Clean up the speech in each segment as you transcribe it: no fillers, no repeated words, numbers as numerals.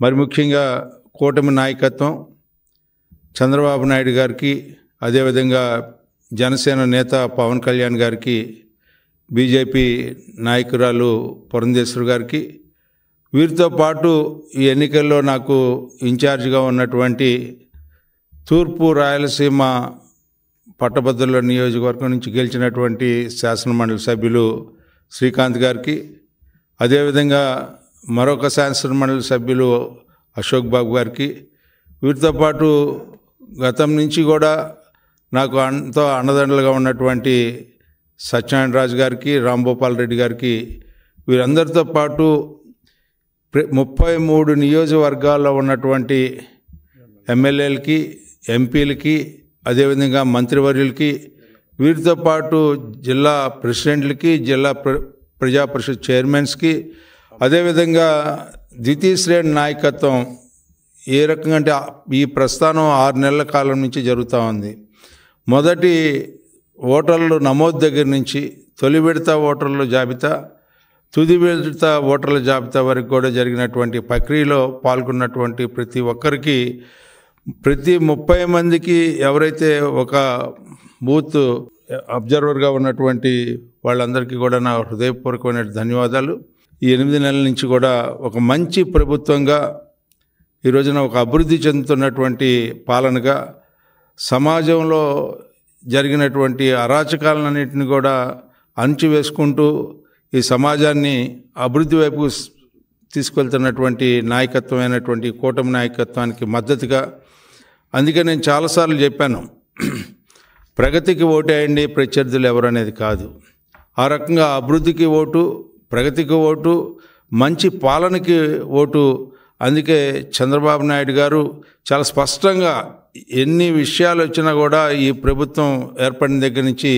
మరి ముఖ్యంగా కూటమి నాయకత్వం చంద్రబాబు నాయుడు గారికి, అదేవిధంగా జనసేన నేత పవన్ కళ్యాణ్ గారికి, బీజేపీ నాయకురాలు పురంధేశ్వరి గారికి, వీరితో పాటు ఈ ఎన్నికల్లో నాకు ఇన్ఛార్జిగా ఉన్నటువంటి తూర్పు రాయలసీమ పట్టభద్రుల నియోజకవర్గం నుంచి గెలిచినటువంటి శాసనమండలి సభ్యులు శ్రీకాంత్ గారికి, అదేవిధంగా మరొక శాసనమండలి సభ్యులు అశోక్ బాబు గారికి, వీరితో పాటు గతం నుంచి కూడా నాకు ఎంతో అండదండలుగా ఉన్నటువంటి సత్యనారాయణ రాజు గారికి, రాంభూపాల్ రెడ్డి గారికి, వీరందరితో పాటు 33 నియోజకవర్గాల్లో ఉన్నటువంటి ఎమ్మెల్యేలకి, ఎంపీలకి, అదేవిధంగా మంత్రివర్యులకి, వీరితో పాటు జిల్లా ప్రెసిడెంట్లకి, జిల్లా ప్రజా పరిషత్ చైర్మన్స్కి, అదేవిధంగా ద్వితీయ శ్రేణి నాయకత్వం ఏ రకంగా అంటే ఈ ప్రస్థానం 6 నెలల కాలం నుంచి జరుగుతూ ఉంది. మొదటి ఓటర్లు నమోదు దగ్గర నుంచి తొలి విడత ఓటర్ల జాబితా, తుది విడత ఓటర్ల జాబితా వరకు కూడా జరిగినటువంటి ప్రక్రియలో పాల్గొన్నటువంటి ప్రతి ఒక్కరికి, ప్రతి 30 మందికి ఎవరైతే ఒక బూత్ అబ్జర్వర్గా ఉన్నటువంటి వాళ్ళందరికీ కూడా నా హృదయపూర్వకమైన ధన్యవాదాలు. ఈ 8 నెలల నుంచి కూడా ఒక మంచి ప్రభుత్వంగా, ఈ రోజున ఒక అభివృద్ధి చెందుతున్నటువంటి పాలనగా, సమాజంలో జరిగినటువంటి అరాచకాలన్నింటినీ కూడా అణచివేసుకుంటూ ఈ సమాజాన్ని అభివృద్ధి వైపు తీసుకెళ్తున్నటువంటి నాయకత్వమైనటువంటి కూటమి నాయకత్వానికి మద్దతుగా, అందుకే నేను చాలాసార్లు చెప్పాను, ప్రగతికి ఓటేయండి, ప్రత్యర్థులు ఎవరు అనేది కాదు. ఆ రకంగా అభివృద్ధికి ఓటు, ప్రగతికి ఓటు, మంచి పాలనకి ఓటు. అందుకే చంద్రబాబు నాయుడు గారు చాలా స్పష్టంగా ఎన్ని విషయాలు వచ్చినా కూడా ఈ ప్రభుత్వం ఏర్పడిన దగ్గర నుంచి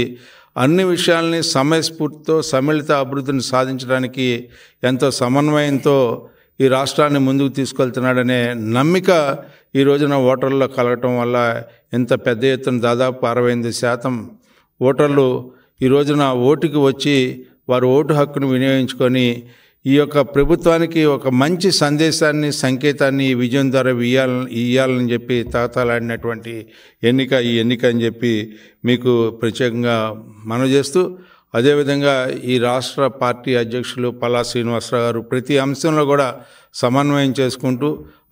అన్ని విషయాల్ని సమయస్ఫూర్తితో సమ్మిళిత అభివృద్ధిని సాధించడానికి ఎంతో సమన్వయంతో ఈ రాష్ట్రాన్ని ముందుకు తీసుకెళ్తున్నాడనే నమ్మిక ఈ రోజున ఓటర్లలో కలగటం వల్ల ఎంత పెద్ద ఎత్తున దాదాపు 68% ఓటర్లు ఈ రోజున ఓటుకి వచ్చి వారు ఓటు హక్కును వినియోగించుకొని ఈ యొక్క ప్రభుత్వానికి ఒక మంచి సందేశాన్ని, సంకేతాన్ని ఈ విజయం ద్వారా ఇయ్యాలని చెప్పి తాతాలాడినటువంటి ఈ ఎన్నిక అని చెప్పి మీకు ప్రత్యేకంగా మనవి చేస్తూ, అదేవిధంగా ఈ రాష్ట్ర పార్టీ అధ్యక్షులు పల్లా శ్రీనివాసరావు గారు ప్రతి అంశంలో కూడా సమన్వయం చేసుకుంటూ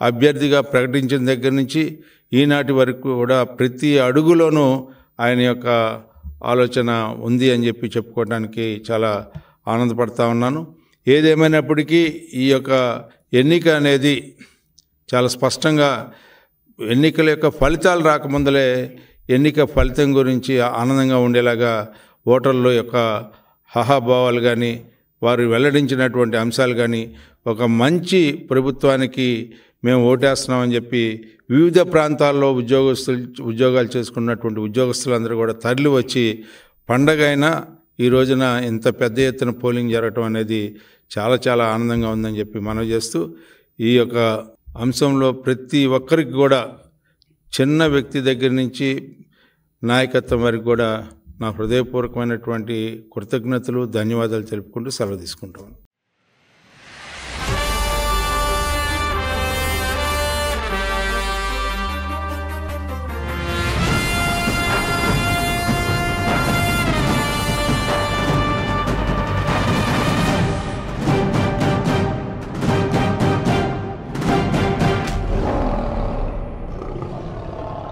అభ్యర్థిగా ప్రకటించిన దగ్గర నుంచి ఈనాటి వరకు కూడా ప్రతి అడుగులోనూ ఆయన యొక్క ఆలోచన ఉంది అని చెప్పి చెప్పుకోవడానికి చాలా ఆనందపడతా ఉన్నాను. ఏదేమైనప్పటికీ ఈ యొక్క ఎన్నిక అనేది చాలా స్పష్టంగా ఎన్నికల యొక్క ఫలితాలు రాకముందలే ఎన్నిక ఫలితం గురించి ఆనందంగా ఉండేలాగా ఓటర్ల యొక్క హాహాభావాలు కానీ, వారు వెల్లడించినటువంటి అంశాలు కానీ, ఒక మంచి మేము ఓటేస్తున్నామని చెప్పి వివిధ ప్రాంతాల్లో ఉద్యోగాలు చేసుకున్నటువంటి ఉద్యోగస్తులందరూ కూడా తరలి వచ్చి పండగ అయినా ఈ రోజున ఇంత పెద్ద ఎత్తున పోలింగ్ జరగటం అనేది చాలా చాలా ఆనందంగా ఉందని చెప్పి మనవి చేస్తూ, ఈ యొక్క అంశంలో ప్రతి ఒక్కరికి కూడా చిన్న వ్యక్తి దగ్గర నుంచి నాయకత్వం వరకు కూడా నా హృదయపూర్వకమైనటువంటి కృతజ్ఞతలు, ధన్యవాదాలు తెలుపుకుంటూ సెలవు తీసుకుంటాను.